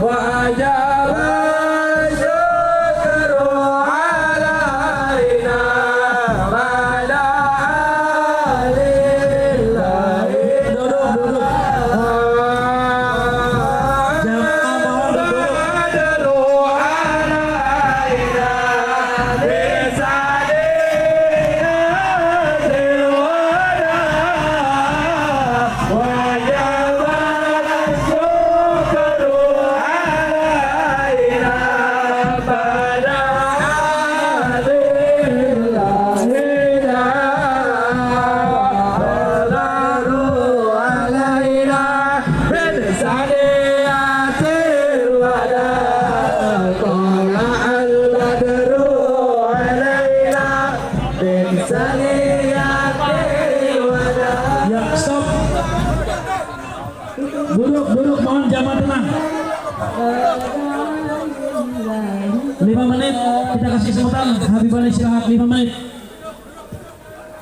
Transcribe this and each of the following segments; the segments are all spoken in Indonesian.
وأجاب الشكر علينا وعلى آل الله. Ya, stop. Duduk, mohon jamaah tenang. 5 menit, kita kasih kesempatan. Habibana istirahat 5 menit.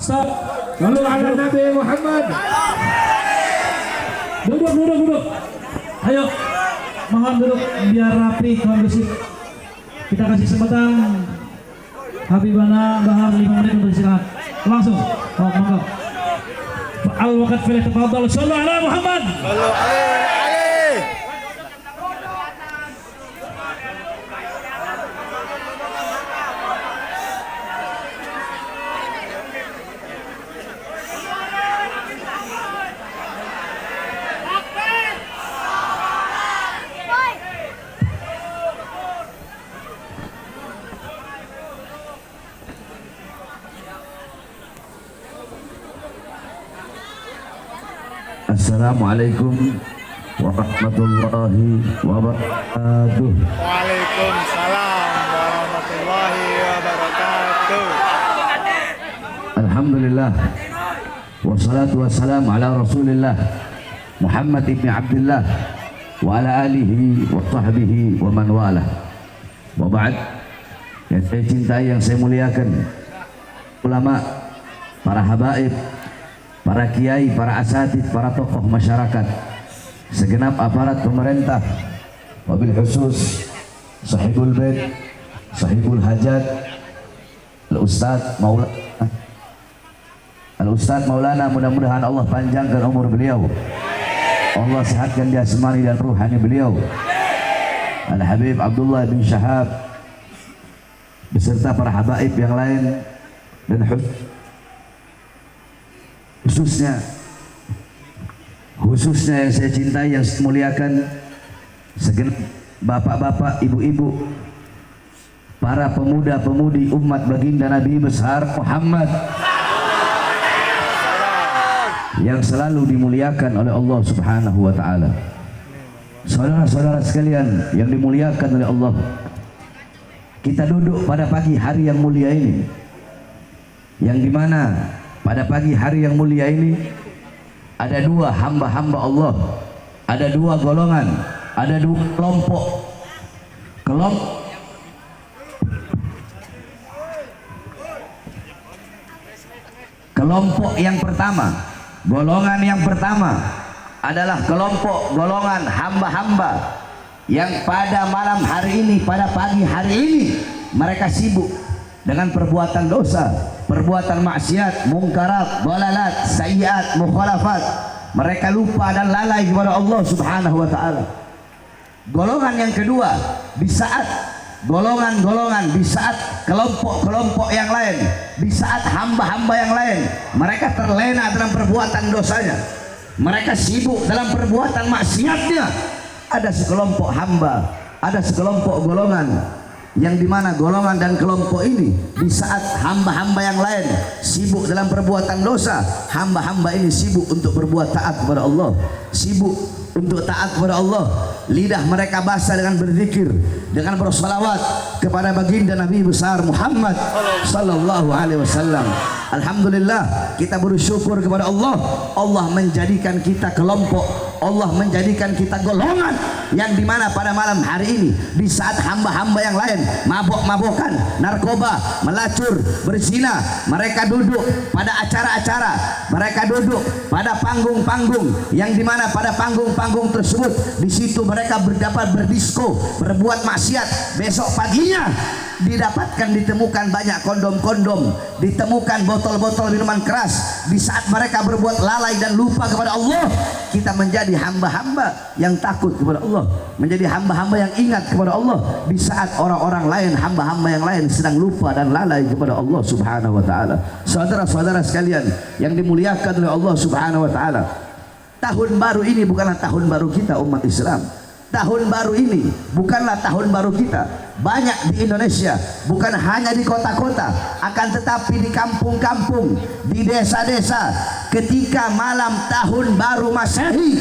Stop. Lalu ada Nabi Muhammad. Duduk. Ayo, mohon duduk biar rapi, kondusif. Kita kasih kesempatan Habibana Bahar 5 menit untuk istirahat. Langsung, monggo. Al-waqt fil tafadhal. Shallu ala Muhammad. Assalamualaikum warahmatullahi wabarakatuh. Waalaikumsalam warahmatullahi wabarakatuh. Alhamdulillah wassalatu wassalamu ala rasulillah Muhammad ibn Abdullah wa ala alihi wa sahbihi wa man walah. Wa ba'd. Yang saya cintai, yang saya muliakan, ulama, para habaib, para kiai, para asatid, para tokoh masyarakat, segenap aparat pemerintah, wabil khusus sahibul bait, sahibul hajat, Al-Ustadz Maulana, mudah-mudahan Allah panjangkan umur beliau, Allah sehatkan jasmani dan ruhani beliau. Al-Habib Abdullah bin Syahab beserta para habaib yang lain, dan khususnya yang saya cintai, yang saya muliakan, segenap bapak-bapak, ibu-ibu, para pemuda-pemudi umat baginda Nabi besar Muhammad yang selalu dimuliakan oleh Allah Subhanahu wa taala. Saudara-saudara sekalian yang dimuliakan oleh Allah, kita duduk pada pagi hari yang mulia ini, yang dimana pada pagi hari yang mulia ini ada dua hamba-hamba Allah, ada dua golongan, ada dua kelompok. Kelompok yang pertama, golongan yang pertama adalah golongan hamba-hamba yang pada malam hari ini, pada pagi hari ini mereka sibuk dengan perbuatan dosa, perbuatan maksiat, mungkarat, dalalat, sayyiat, mukhalafat. Mereka lupa dan lalai kepada Allah Subhanahu wa taala. Golongan yang kedua, di saat golongan-golongan, di saat kelompok-kelompok yang lain, di saat hamba-hamba yang lain, mereka terlena dalam perbuatan dosanya, mereka sibuk dalam perbuatan maksiatnya, ada sekelompok hamba, ada sekelompok golongan, yang dimana golongan dan kelompok ini di saat hamba-hamba yang lain sibuk dalam perbuatan dosa, hamba-hamba ini sibuk untuk berbuat taat kepada Allah, sibuk untuk taat kepada Allah. Lidah mereka basah dengan berzikir, dengan bersolawat kepada baginda Nabi besar Muhammad sallallahu alaihi wasallam. Alhamdulillah, kita bersyukur kepada Allah. Allah menjadikan kita kelompok, Allah menjadikan kita golongan yang dimana pada malam hari ini, di saat hamba-hamba yang lain mabok-mabokan, narkoba, melacur, berzina, mereka duduk pada acara-acara, mereka duduk pada panggung-panggung yang dimana pada panggung-panggung tersebut, di situ mereka berdapat berdisko, berbuat maksiat. Besok paginya ditemukan banyak kondom-kondom, ditemukan botol-botol minuman keras. Di saat mereka berbuat lalai dan lupa kepada Allah, kita menjadi hamba-hamba yang takut kepada Allah, menjadi hamba-hamba yang ingat kepada Allah. Di saat orang-orang lain, hamba-hamba yang lain sedang lupa dan lalai kepada Allah Subhanahu wa taala. Saudara-saudara sekalian yang dimuliakan oleh Allah Subhanahu wa taala, tahun baru ini bukanlah tahun baru kita umat Islam. Tahun baru ini bukanlah tahun baru kita. Banyak di Indonesia, bukan hanya di kota-kota, akan tetapi di kampung-kampung, di desa-desa, ketika malam tahun baru Masehi,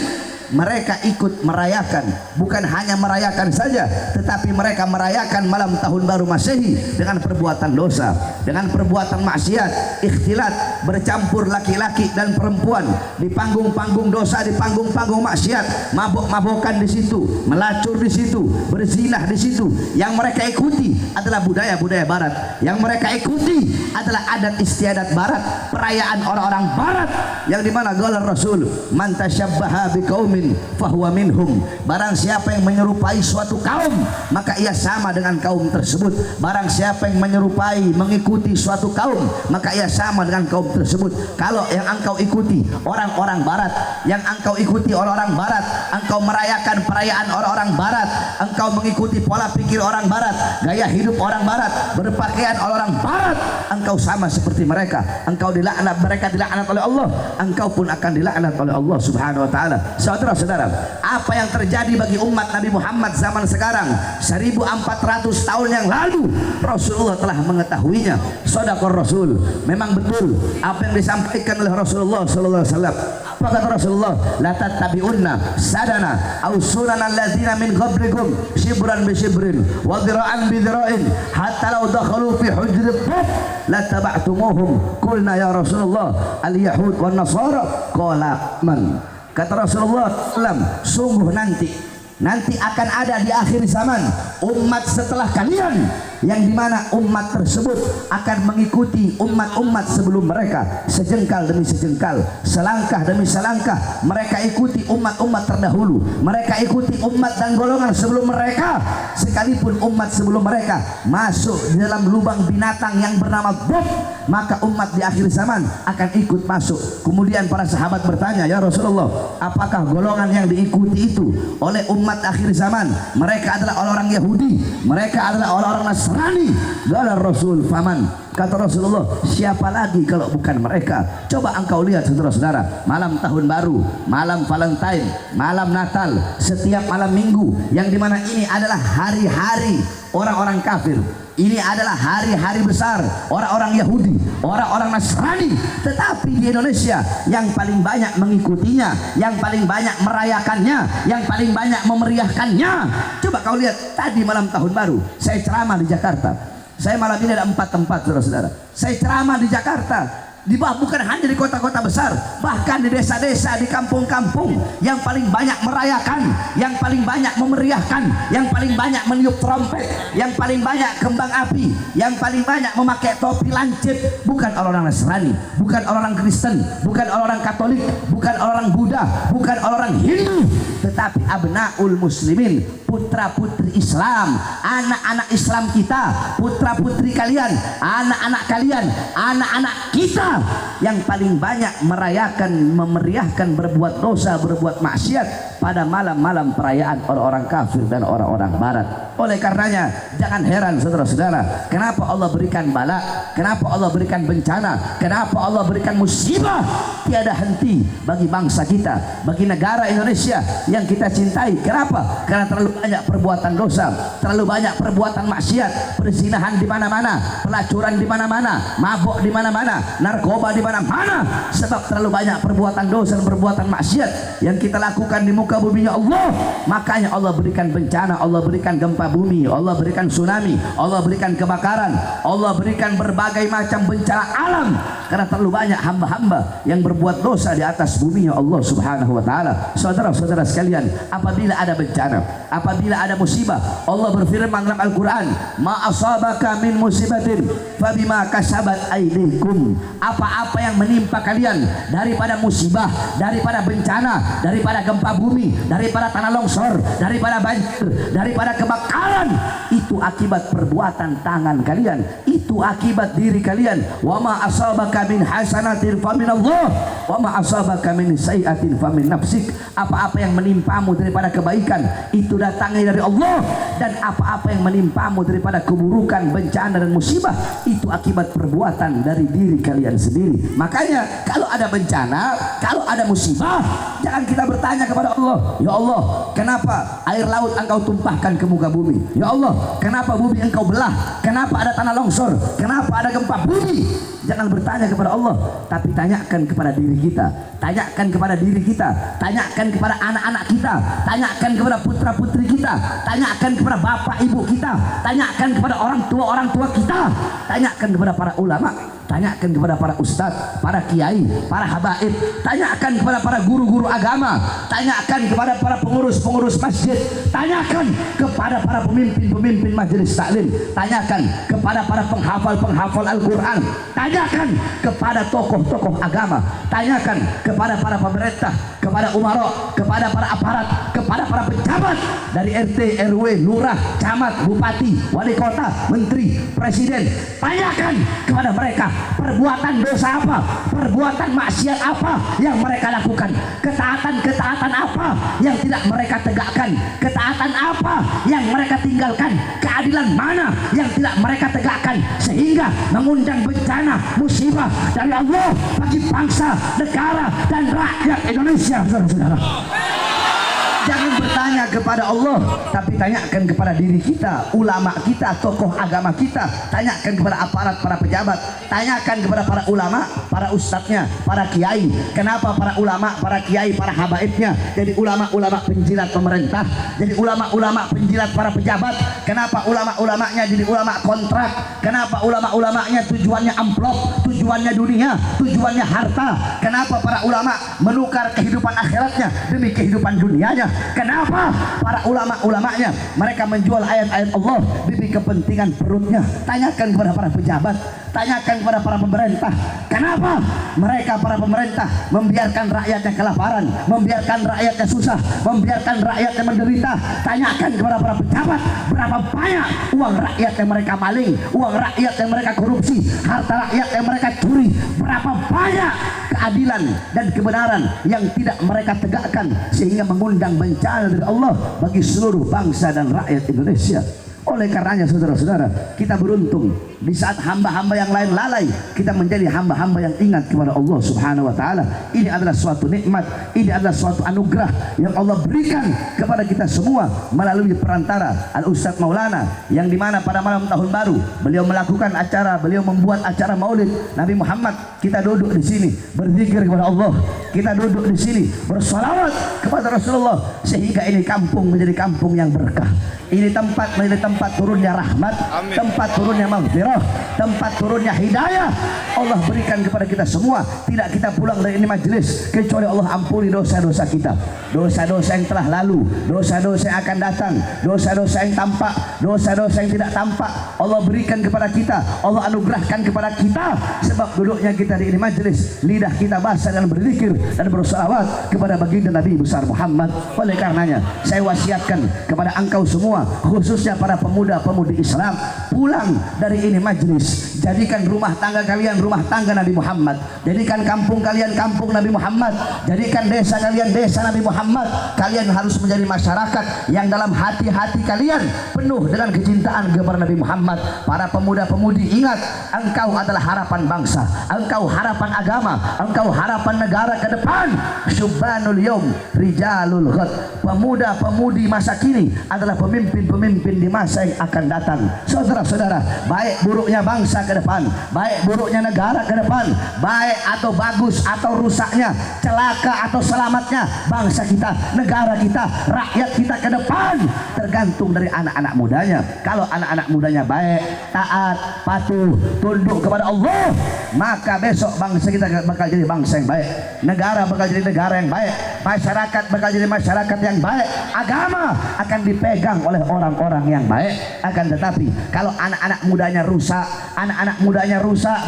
mereka ikut merayakan. Bukan hanya merayakan saja, tetapi mereka merayakan malam tahun baru Masehi dengan perbuatan dosa, dengan perbuatan maksiat, ikhtilat, bercampur laki-laki dan perempuan di panggung-panggung dosa, di panggung-panggung maksiat, mabok-mabokan di situ, melacur di situ, berzinah di situ. Yang mereka ikuti adalah budaya-budaya barat. Yang mereka ikuti adalah adat istiadat barat, perayaan orang-orang barat, yang dimana qala Rasul, man tasyabbaha biqaumin fahuwa minhum. Barang siapa yang menyerupai suatu kaum, maka ia sama dengan kaum tersebut. Barang siapa yang menyerupai, mengikuti suatu kaum, maka ia sama dengan kaum tersebut. Kalau yang engkau ikuti orang-orang barat, yang engkau ikuti orang-orang barat, engkau merayakan perayaan orang-orang barat, engkau mengikuti pola pikir orang barat, gaya hidup orang barat, berpakaian orang barat, engkau sama seperti mereka. Engkau dilaknat, mereka dilaknat oleh Allah, engkau pun akan dilaknat oleh Allah Subhanahu wa taala. Saudara-saudara, apa yang terjadi bagi umat Nabi Muhammad zaman sekarang 1400 tahun yang lalu, Rasulullah telah mengetahuinya. Shadaqar Rasul, memang betul apa yang disampaikan oleh Rasulullah sallallahu alaihi wasallam. Apa kata Rasulullah? La tattabi'unna sadana aw sunana alladzina min qablikum shibran bi shibrin wa dhira'an bi dhira'in hatta law dakhalu fi hujri dhab la taba'tumuhum. Qulna ya Rasulullah al-yahud wan nasara, qala man. Kata Rasulullah SAW, sungguh nanti akan ada di akhir zaman umat setelah kalian, yang dimana umat tersebut akan mengikuti umat-umat sebelum mereka, sejengkal demi sejengkal, selangkah demi selangkah. Mereka ikuti umat-umat terdahulu, mereka ikuti umat dan golongan sebelum mereka. Sekalipun umat sebelum mereka masuk di dalam lubang binatang yang bernama Bob, maka umat di akhir zaman akan ikut masuk. Kemudian para sahabat bertanya, ya Rasulullah, apakah golongan yang diikuti itu oleh umat akhir zaman mereka adalah orang-orang Yahudi, mereka adalah orang-orang Nasrani? Qala Rasul faman. Kata Rasulullah, siapa lagi kalau bukan mereka? Coba engkau lihat saudara-saudara, malam tahun baru, malam Valentine, malam Natal, setiap malam minggu, yang dimana ini adalah hari-hari orang-orang kafir, ini adalah hari-hari besar orang-orang Yahudi, orang-orang Nasrani. Tetapi di Indonesia yang paling banyak mengikutinya, yang paling banyak merayakannya, yang paling banyak memeriahkannya. Coba kau lihat, tadi malam tahun baru saya ceramah di Jakarta. Saya malam ini ada 4 tempat, saudara-saudara. Saya ceramah di Jakarta, bukan hanya di kota-kota besar, bahkan di desa-desa, di kampung-kampung. Yang paling banyak merayakan, yang paling banyak memeriahkan, yang paling banyak meniup trompet, yang paling banyak kembang api, yang paling banyak memakai topi lancip, bukan orang-orang Nasrani, bukan orang-orang Kristen, bukan orang-orang Katolik, bukan orang Buddha, bukan orang Hindu, tetapi abnaul muslimin, putra-putri Islam, anak-anak Islam kita, putra-putri kalian, anak-anak kalian, anak-anak kita, yang paling banyak merayakan, memeriahkan, berbuat dosa, berbuat maksiat pada malam-malam perayaan orang-orang kafir dan orang-orang barat. Oleh karenanya jangan heran saudara-saudara, kenapa Allah berikan bala, kenapa Allah berikan bencana, kenapa Allah berikan musibah tiada henti bagi bangsa kita, bagi negara Indonesia yang kita cintai. Kenapa? Karena terlalu banyak perbuatan dosa, terlalu banyak perbuatan maksiat, perzinahan di mana-mana, pelacuran di mana-mana, mabuk di mana-mana, narkoba di mana-mana. Sebab terlalu banyak perbuatan dosa dan perbuatan maksiat yang kita lakukan di muka muka buminya Allah. Makanya Allah berikan bencana, Allah berikan gempa bumi, Allah berikan tsunami, Allah berikan kebakaran, Allah berikan berbagai macam bencana alam, karena terlalu banyak hamba-hamba yang berbuat dosa di atas buminya Allah Subhanahu wa taala. Saudara-saudara sekalian, apabila ada bencana, apabila ada musibah, Allah berfirman dalam Al-Qur'an, "Ma asabaka min musibatin fabima kasabat aydikum." Apa-apa yang menimpa kalian daripada musibah, daripada bencana, daripada gempa bumi, daripada tanah longsor, daripada banjir, daripada kebakaran, itu akibat perbuatan tangan kalian, itu akibat diri kalian. Wa ma asabaka min hasanatin faminallah wa ma asabaka min sayyi'atin famin nafsik. Apa-apa yang menimpamu daripada kebaikan itu datangnya dari Allah, dan apa-apa yang menimpamu daripada keburukan, bencana dan musibah itu akibat perbuatan dari diri kalian sendiri. Makanya kalau ada bencana, kalau ada musibah, jangan kita bertanya kepada Allah, ya Allah, kenapa air laut engkau tumpahkan ke muka bumi? Ya Allah, kenapa bumi engkau belah? Kenapa ada tanah longsor? Kenapa ada gempa bumi? Jangan bertanya kepada Allah, tapi tanyakan kepada diri kita, tanyakan kepada diri kita, tanyakan kepada anak-anak kita, tanyakan kepada putra-putri kita, tanyakan kepada bapak ibu kita, tanyakan kepada orang tua kita, tanyakan kepada para ulama, tanyakan kepada para ustadz, para kiai, para habaib, tanyakan kepada para guru-guru agama, tanyakan kepada para pengurus-pengurus masjid, tanyakan kepada para pemimpin-pemimpin majelis taklim, tanyakan kepada para penghafal-penghafal Al-Quran, tanyakan kepada tokoh-tokoh agama, tanyakan kepada para pemerintah, kepada umara, kepada para aparat, kepada para pejabat dari RT, RW, lurah, camat, bupati, wali kota, menteri, presiden, tanyakan kepada mereka perbuatan dosa apa, perbuatan maksiat apa yang mereka lakukan, ketaatan-ketaatan apa yang tidak mereka tegakkan, ketaatan apa yang mereka tinggalkan, keadilan mana yang tidak mereka tegakkan, sehingga mengundang bencana, musibah dari Allah bagi bangsa, negara dan rakyat Indonesia. Saudara-saudara, jangan bertanya kepada Allah, tapi tanyakan kepada diri kita, ulama kita, tokoh agama kita, tanyakan kepada aparat, para pejabat, tanyakan kepada para ulama, para ustadznya, para kiai. Kenapa para ulama, para kiai, para habaibnya jadi ulama-ulama penjilat pemerintah, jadi ulama-ulama penjilat para pejabat? Kenapa ulama-ulamanya jadi ulama kontrak? Kenapa ulama-ulamanya tujuannya amplop, tujuannya dunia, tujuannya harta? Kenapa para ulama menukar kehidupan akhiratnya demi kehidupan dunianya? Kenapa para ulama-ulamanya mereka menjual ayat-ayat Allah demi kepentingan perutnya? Tanyakan kepada para pejabat, tanyakan kepada para pemerintah, kenapa mereka para pemerintah membiarkan rakyatnya kelaparan, membiarkan rakyatnya susah, membiarkan rakyatnya menderita? Tanyakan kepada para pejabat, berapa banyak uang rakyat yang mereka maling, uang rakyat yang mereka korupsi, harta rakyat yang mereka curi, berapa banyak keadilan dan kebenaran yang tidak mereka tegakkan sehingga mengundang bencana dari Allah bagi seluruh bangsa dan rakyat Indonesia. Oleh karenanya saudara-saudara, kita beruntung di saat hamba-hamba yang lain lalai, kita menjadi hamba-hamba yang ingat kepada Allah Subhanahu wa taala. Ini adalah suatu nikmat, ini adalah suatu anugerah yang Allah berikan kepada kita semua melalui perantara Al-Ustadz Maulana, yang dimana pada malam tahun baru beliau melakukan acara, beliau membuat acara Maulid Nabi Muhammad. Kita duduk di sini berzikir kepada Allah, kita duduk di sini bersalawat kepada Rasulullah, sehingga ini kampung menjadi kampung yang berkah. Ini tempat menjadi tempat turunnya rahmat, Amin. tempat turunnya maghfirah, tempat turunnya hidayah. Allah berikan kepada kita semua. Tidak kita pulang dari ini majelis kecuali Allah ampuni dosa-dosa kita, dosa-dosa yang telah lalu, dosa-dosa yang akan datang, dosa-dosa yang tampak, dosa-dosa yang tidak tampak. Allah berikan kepada kita, Allah anugerahkan kepada kita. Sebab duduknya kita di ini majelis, lidah kita basah dan berzikir dan bersalawat kepada baginda Nabi besar Muhammad. Oleh karenanya saya wasiatkan kepada engkau semua, khususnya para pemuda-pemudi Islam, pulang dari ini majelis, jadikan rumah tangga kalian rumah tangga Nabi Muhammad, jadikan kampung kalian kampung Nabi Muhammad, jadikan desa kalian desa Nabi Muhammad. Kalian harus menjadi masyarakat yang dalam hati-hati kalian penuh dengan kecintaan kepada Nabi Muhammad. Para pemuda-pemudi, ingat, engkau adalah harapan bangsa, engkau harapan agama, engkau harapan negara ke depan. Syubbanul yawm rijalul ghad. Pemuda-pemudi masa kini adalah pemimpin-pemimpin di masa yang akan datang. Saudara-saudara, baik buruknya bangsa ke depan, baik buruknya negara ke depan, baik atau bagus atau rusaknya, celaka atau selamatnya bangsa kita, negara kita, rakyat kita ke depan, tergantung dari anak-anak mudanya. Kalau anak-anak mudanya baik, taat, patuh, tunduk kepada Allah, maka besok bangsa kita bakal jadi bangsa yang baik, negara bakal jadi negara yang baik, masyarakat bakal jadi masyarakat yang baik, agama akan dipegang oleh orang-orang yang baik. Akan tetapi kalau anak-anak mudanya rusak,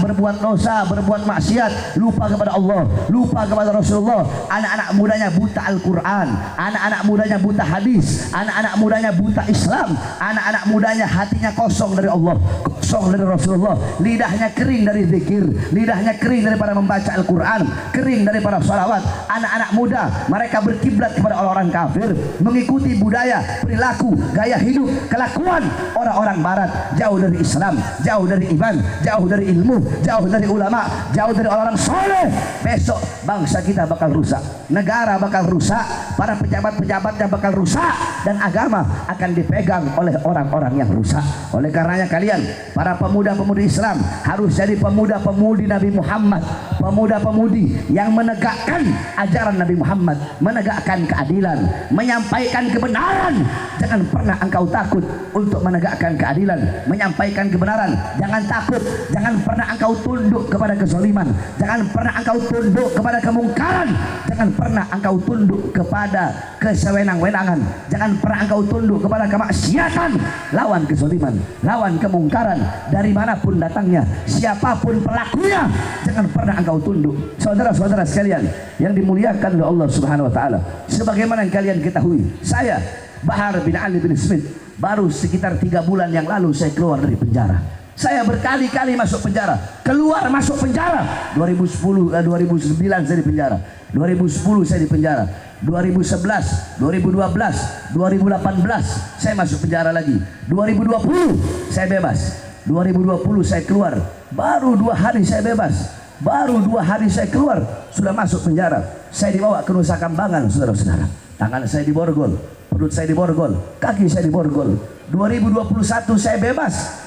berbuat dosa, berbuat maksiat, lupa kepada Allah, lupa kepada Rasulullah, anak-anak mudanya buta Al-Quran, anak-anak mudanya buta hadis, anak-anak mudanya buta Islam, anak-anak mudanya hatinya kosong dari Allah, kosong dari Rasulullah, lidahnya kering dari zikir, lidahnya kering daripada membaca Al-Quran, kering daripada sholawat. Anak-anak muda mereka berkiblat kepada orang-orang kafir, mengikuti budaya, perilaku, gaya hidup, kelakuan orang-orang barat, jauh dari Islam, jauh dari iman, jauh dari ilmu, jauh dari ulama, jauh dari orang-orang soleh. Besok bangsa kita bakal rusak, negara bakal rusak, para pejabat-pejabatnya bakal rusak, dan agama akan dipegang oleh orang-orang yang rusak. Oleh karenanya kalian para pemuda-pemudi Islam harus jadi pemuda-pemudi Nabi Muhammad, pemuda-pemudi yang menegakkan ajaran Nabi Muhammad, menegakkan keadilan, menyampaikan kebenaran. Jangan pernah engkau takut untuk menegakkan keadilan, menyampaikan kebenaran. Jangan takut, jangan pernah engkau tunduk kepada kezaliman, jangan pernah engkau tunduk kepada kemungkaran, jangan pernah engkau tunduk kepada kesewenang-wenangan, jangan pernah engkau tunduk kepada kemaksiatan. Lawan kezaliman, lawan kemungkaran dari manapun datangnya, siapapun pelakunya, jangan pernah engkau tunduk. Saudara-saudara sekalian yang dimuliakan oleh Allah Subhanahu wa taala, sebagaimana yang kalian ketahui, saya Bahar bin Ali bin Smith baru sekitar 3 bulan yang lalu saya keluar dari penjara. Saya berkali-kali masuk penjara, keluar masuk penjara. 2009 saya di penjara, 2010 saya di penjara, 2011, 2012, 2018 saya masuk penjara lagi, 2020 saya bebas, 2020 saya keluar, baru 2 hari saya bebas, baru 2 hari saya keluar sudah masuk penjara. Saya dibawa ke Nusa Kambangan, saudara-saudara. Tangan saya diborgol, perut saya diborgol, kaki saya diborgol. 2021 saya bebas,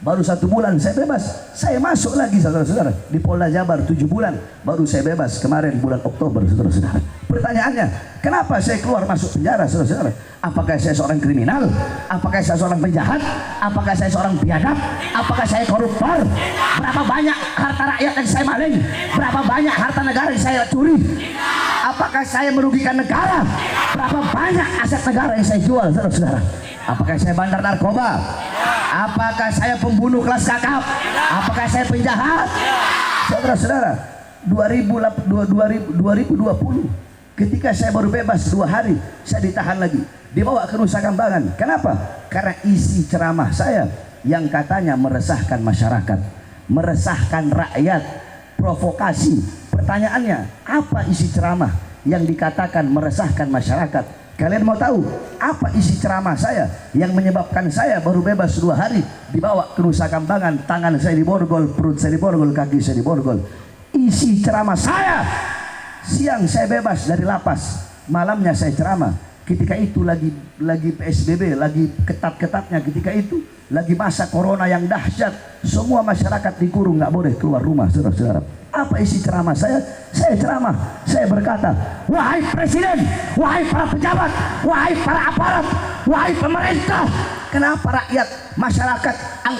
baru 1 bulan saya bebas. Saya masuk lagi, saudara-saudara, di Polda Jabar 7 bulan, baru saya bebas kemarin bulan Oktober, saudara-saudara. Pertanyaannya, kenapa saya keluar masuk penjara, saudara-saudara? Apakah saya seorang kriminal? Apakah saya seorang penjahat? Apakah saya seorang biadab? Apakah saya koruptor? Berapa banyak harta rakyat yang saya maling? Berapa banyak harta negara yang saya curi? Apakah saya merugikan negara? Berapa banyak aset negara yang saya jual, saudara-saudara? Apakah saya bandar narkoba? Apakah saya pembunuh kelas kakap? Apakah saya penjahat? Saudara-saudara, 2020 ketika saya baru bebas 2 hari, saya ditahan lagi, dibawa ke Nusa Kambangan. Kenapa? Karena isi ceramah saya yang katanya meresahkan masyarakat, meresahkan rakyat, provokasi. Pertanyaannya, apa isi ceramah yang dikatakan meresahkan masyarakat? Kalian mau tahu apa isi ceramah saya yang menyebabkan saya baru bebas 2 hari dibawa ke Nusa Kambangan, tangan saya diborgol, perut saya diborgol, kaki saya diborgol? Isi ceramah saya, siang saya bebas dari lapas, malamnya saya ceramah. Ketika itu lagi PSBB, lagi ketat-ketatnya. Ketika itu lagi masa corona yang dahsyat, semua masyarakat dikurung, nggak boleh keluar rumah, saudara-saudara. Apa isi ceramah saya? Saya ceramah, saya berkata, wahai presiden, wahai para pejabat, wahai para aparat, wahai pemerintah, kenapa rakyat, masyarakat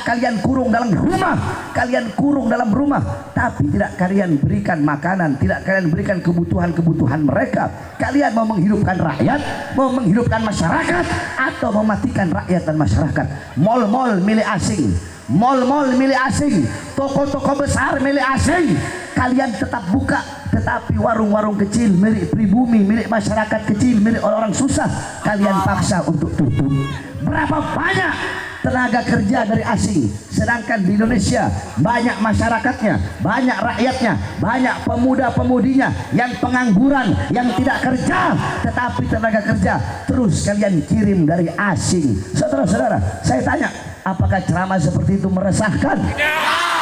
kalian kurung dalam rumah, kalian kurung dalam rumah, tapi tidak kalian berikan makanan, tidak kalian berikan kebutuhan-kebutuhan mereka? Kalian mau menghidupkan rakyat, mau menghidupkan masyarakat, atau mematikan rakyat dan masyarakat? Mal-mal milik asing, mal-mal milik asing, toko-toko besar milik asing, kalian tetap buka, tetapi warung-warung kecil milik pribumi, milik masyarakat kecil, milik orang-orang susah, kalian paksa untuk tutup. Berapa banyak tenaga kerja dari asing, sedangkan di Indonesia banyak masyarakatnya, banyak rakyatnya, banyak pemuda-pemudinya yang pengangguran, yang tidak kerja, tetapi tenaga kerja terus kalian kirim dari asing. Saudara-saudara, saya tanya, apakah ceramah seperti itu meresahkan?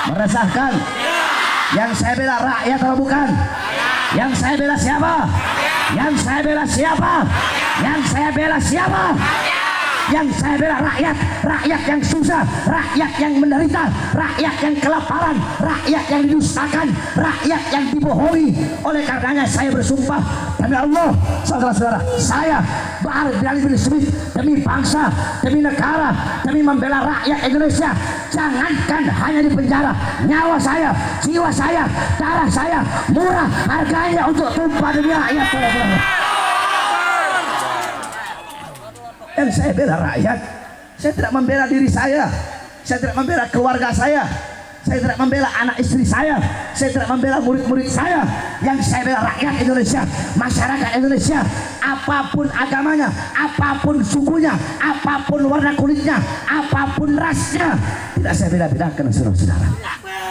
Meresahkan? Yang saya bela rakyat atau bukan? Yang saya bela siapa? Yang saya bela siapa? Yang saya bela siapa? Yang saya bela rakyat, rakyat yang susah, rakyat yang menderita, rakyat yang kelaparan, rakyat yang didustakan, rakyat yang dibohongi. Oleh karenanya saya bersumpah demi Allah, saudara-saudara, saya Bahar bin Smith, demi bangsa, demi negara, demi membela rakyat Indonesia, jangankan hanya di penjara, nyawa saya, jiwa saya, darah saya murah harganya untuk tumpah demi rakyat. Yang saya bela rakyat, saya tidak membela diri saya tidak membela keluarga saya tidak membela anak istri saya tidak membela murid-murid saya. Yang saya bela rakyat Indonesia, masyarakat Indonesia, apapun agamanya, apapun sukunya, apapun warna kulitnya, apapun rasnya, tidak saya beda-bedakan, saudara-saudara.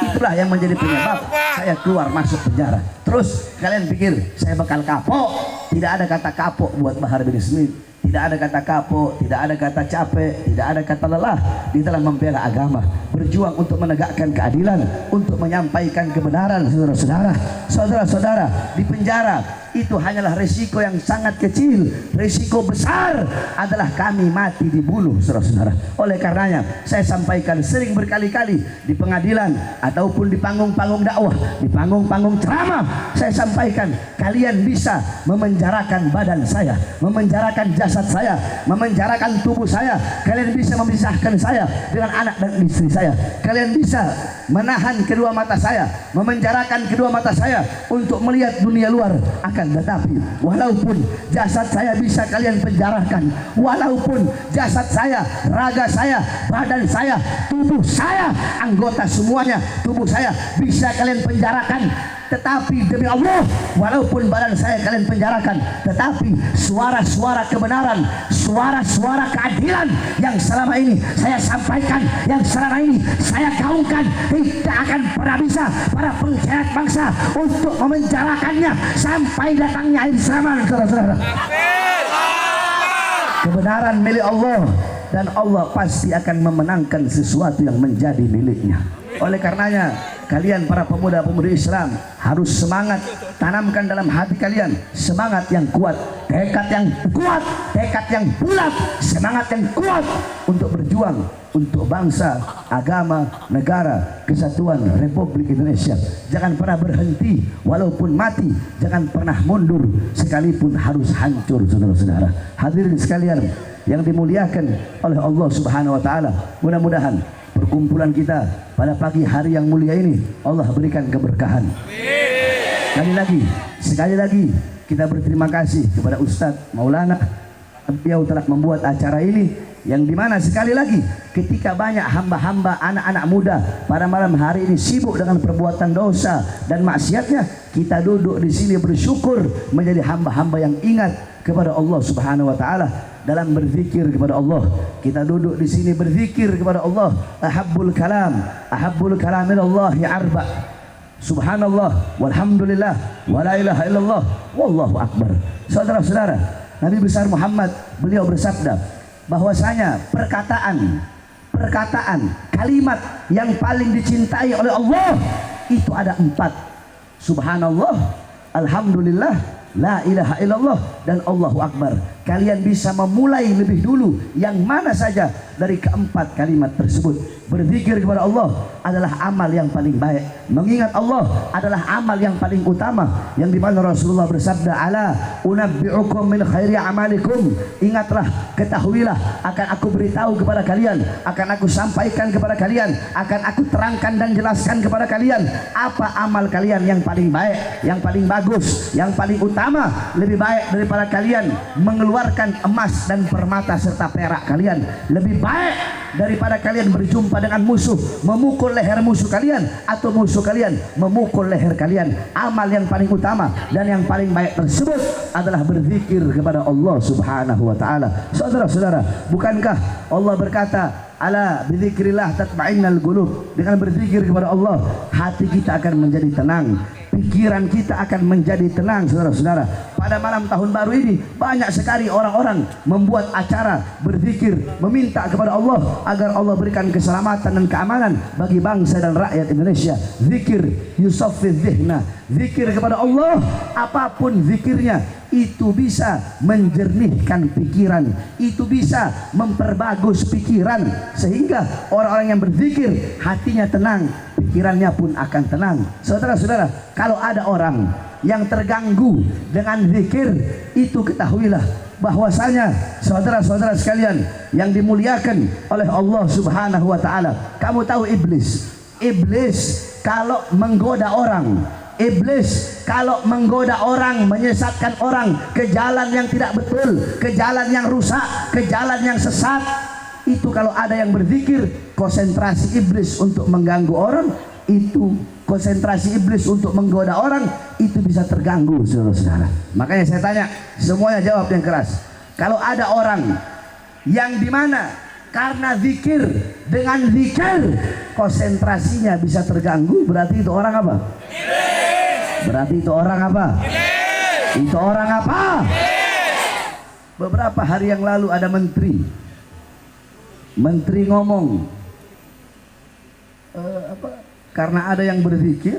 Itulah yang menjadi penyebab saya keluar masuk penjara. Terus kalian pikir saya bakal kapok? Tidak ada kata kapok buat Bahar bin Smith. Tidak ada kata kapok, tidak ada kata capek, tidak ada kata lelah di dalam membela agama, berjuang untuk menegakkan keadilan, untuk menyampaikan kebenaran. Saudara-saudara, saudara-saudara, di penjara itu hanyalah resiko yang sangat kecil. Resiko besar adalah kami mati dibunuh, saudara-saudara. Oleh karenanya saya sampaikan sering berkali-kali di pengadilan ataupun di panggung-panggung dakwah, di panggung-panggung ceramah, saya sampaikan kalian bisa memenjarakan badan saya, memenjarakan jasad saya, memenjarakan tubuh saya, kalian bisa memisahkan saya dengan anak dan istri saya, kalian bisa menahan kedua mata saya, memenjarakan kedua mata saya untuk melihat dunia luar. Akan tetapi walaupun jasad saya bisa kalian penjarakan, walaupun jasad saya, raga saya, badan saya, tubuh saya, anggota semuanya, tubuh saya bisa kalian penjarakan, tetapi demi Allah, walaupun badan saya kalian penjarakan, tetapi suara-suara kebenaran, suara-suara keadilan yang selama ini saya sampaikan, yang selama ini saya gaungkan, tidak akan pernah bisa para pengkhianat bangsa untuk memenjarakannya sampai datangnya akhir zaman, saudara-saudara. Kebenaran milik Allah, dan Allah pasti akan memenangkan sesuatu yang menjadi miliknya. Oleh karenanya kalian para pemuda-pemudi Islam harus semangat, tanamkan dalam hati kalian semangat yang kuat, tekad yang kuat, tekad yang bulat, semangat yang kuat untuk berjuang untuk bangsa, agama, negara, kesatuan Republik Indonesia. Jangan pernah berhenti, walaupun mati jangan pernah mundur, sekalipun harus hancur, saudara-saudara. Hadirin sekalian yang dimuliakan oleh Allah Subhanahu wa taala, mudah-mudahan perkumpulan kita pada pagi hari yang mulia ini Allah berikan keberkahan. Sekali lagi kita berterima kasih kepada Ustadz Maulana. Beliau telah membuat acara ini yang dimana sekali lagi ketika banyak hamba-hamba anak-anak muda pada malam hari ini sibuk dengan perbuatan dosa dan maksiatnya, kita duduk di sini bersyukur menjadi hamba-hamba yang ingat kepada Allah Subhanahu wa taala dalam berzikir kepada Allah. Kita duduk di sini berzikir kepada Allah. Ahabbul kalam ilallahi arba. Subhanallah walhamdulillah wala ilaha illallah wallahu akbar. Saudara-saudara, Nabi besar Muhammad beliau bersabda bahwasanya perkataan, kalimat yang paling dicintai oleh Allah itu ada 4. Subhanallah, alhamdulillah, la ilaha illallah, dan Allahu akbar. Kalian bisa memulai lebih dulu yang mana saja dari keempat kalimat tersebut. Berzikir kepada Allah adalah amal yang paling baik. Mengingat Allah adalah amal yang paling utama, yang dimana Rasulullah bersabda, ala unabbi'ukum min khairi amalikum. Ingatlah, ketahuilah, akan aku beritahu kepada kalian, akan aku sampaikan kepada kalian, akan aku terangkan dan jelaskan kepada kalian apa amal kalian yang paling baik, yang paling bagus, yang paling utama, lebih baik daripada kalian mengeluarkan emas dan permata serta perak kalian, lebih baik daripada kalian berjumpa dengan musuh, memukul leher musuh kalian, atau musuh kalian memukul leher kalian. Amal yang paling utama dan yang paling baik tersebut adalah berzikir kepada Allah Subhanahu wa taala. Saudara-saudara, bukankah Allah berkata, ala bizikrillah tatma'innal qulub? Dengan berzikir kepada Allah, hati kita akan menjadi tenang, pikiran kita akan menjadi tenang, saudara-saudara. pada malam tahun baru ini banyak sekali orang-orang membuat acara berzikir, meminta kepada Allah agar Allah berikan keselamatan dan keamanan bagi bangsa dan rakyat Indonesia. Zikir yusaffiz dzihna, zikir kepada Allah, apapun zikirnya itu bisa menjernihkan pikiran, itu bisa memperbagus pikiran, sehingga orang-orang yang berzikir hatinya tenang, pikirannya pun akan tenang. Saudara-saudara, kalau ada orang yang terganggu dengan zikir, itu ketahuilah bahwasanya saudara-saudara sekalian yang dimuliakan oleh Allah Subhanahu wa taala, kamu tahu iblis kalau menggoda orang, iblis kalau menggoda orang, menyesatkan orang ke jalan yang tidak betul, ke jalan yang rusak, ke jalan yang sesat, itu kalau ada yang berzikir, konsentrasi iblis untuk mengganggu orang, itu konsentrasi iblis untuk menggoda orang, itu bisa terganggu, saudara-saudara. Makanya saya tanya, semuanya jawab yang keras. Kalau ada orang yang dimana karena zikir, dengan zikir konsentrasinya bisa terganggu, berarti itu orang apa? Berarti itu orang apa? Itu orang apa? Beberapa hari yang lalu ada menteri ngomong karena ada yang berzikir,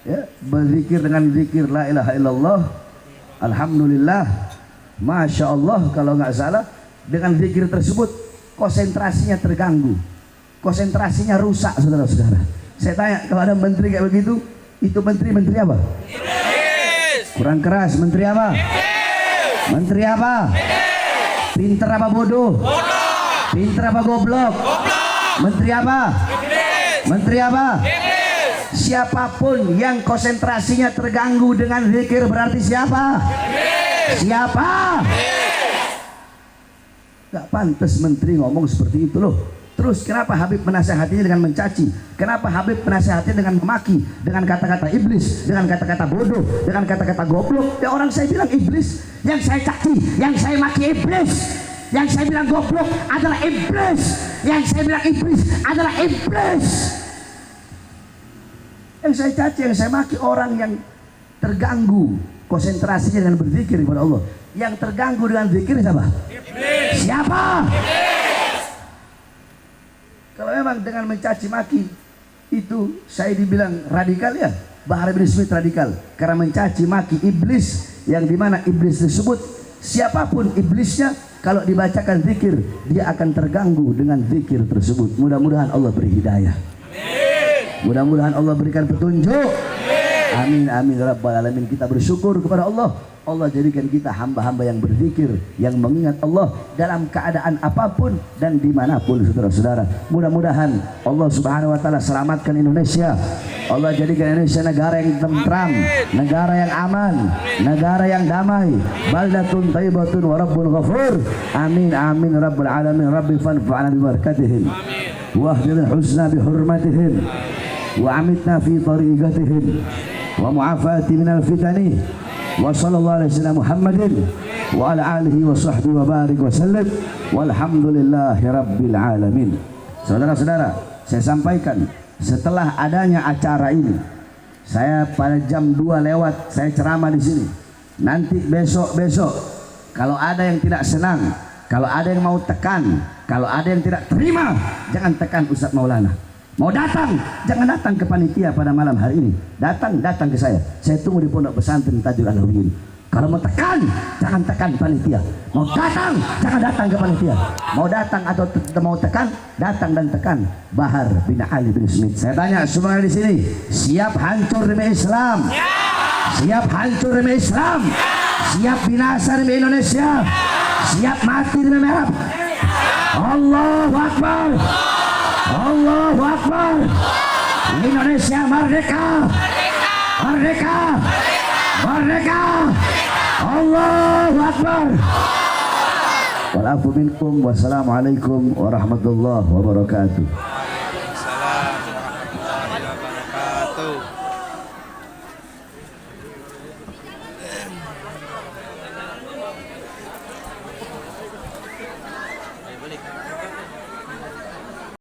ya, berzikir dengan zikir la ilaha illallah, alhamdulillah, masya Allah, kalau nggak salah, dengan zikir tersebut konsentrasinya terganggu, konsentrasinya rusak, saudara-saudara. Saya tanya, kalau ada menteri kayak begitu, itu menteri apa? Kurang keras, menteri apa? Menteri apa? Pinter apa bodoh? Pinter apa goblok? Menteri apa? Menteri apa? Siapapun yang konsentrasinya terganggu dengan zikir berarti siapa? Siapa? Gak pantas menteri ngomong seperti itu loh. Terus kenapa Habib menasehatinya dengan mencaci? Kenapa Habib menasehatinya dengan memaki, dengan kata-kata iblis, dengan kata-kata bodoh, dengan kata-kata goblok? Ya orang saya bilang iblis, yang saya caci, yang saya maki iblis, yang saya bilang goblok adalah iblis, yang saya bilang iblis adalah iblis. Yang saya caci, yang saya maki orang yang terganggu konsentrasinya dengan berzikir kepada Allah. Yang terganggu dengan zikir siapa? Iblis. Siapa? Iblis. Kalau memang dengan mencaci maki itu saya dibilang radikal, ya Bahar bin Smith radikal karena mencaci maki iblis, yang dimana iblis tersebut siapapun iblisnya, kalau dibacakan zikir dia akan terganggu dengan zikir tersebut. Mudah-mudahan Allah beri hidayah, mudah-mudahan Allah berikan petunjuk. Amin amin ya rabbal alamin. Kita bersyukur kepada Allah, Allah jadikan kita hamba-hamba yang berzikir, yang mengingat Allah dalam keadaan apapun dan dimanapun, saudara-saudara. Mudah-mudahan Allah Subhanahu wa taala selamatkan Indonesia, Allah jadikan Indonesia negara yang tentram, negara yang aman, negara yang damai, baldatun thayyibatun wa rabbun ghafur. Amin amin rabbal alamin. Rabbi fanfa'na bi barakatihim wa ahdina husna bi hurmatihim wa amitna fi tariqatihim wa mu'afati minal fitani wa sallallahu alaihi wasallam Muhammadin wa ala alihi wa sahbihi wa barik wa sallam walhamdulillahi rabbil alamin. Saudara-saudara, saya sampaikan setelah adanya acara ini, saya pada jam 2 lewat saya ceramah di sini. Nanti besok kalau ada yang tidak senang, kalau ada yang mau tekan, kalau ada yang tidak terima, jangan tekan Ustadz Maulana. Mau datang, jangan datang ke panitia pada malam hari ini. Datang ke saya. Saya tunggu di pondok pesantren Tajul Alawiyyin. Kalau mau tekan, jangan tekan panitia. Mau datang, jangan datang ke panitia. Mau datang atau mau tekan, datang dan tekan Bahar bin Ali bin Smith. Saya tanya semua di sini, siap hancur demi Islam? Siap hancur demi Islam? Siap binasa demi Indonesia? Siap mati demi merah? Allahu Akbar! Allahu Akbar. Indonesia merdeka. Merdeka. Merdeka. Allahu Akbar. Walafu minkum. Wassalamualaikum warahmatullahi wabarakatuh. Waalaikumsalam warahmatullahi wabarakatuh.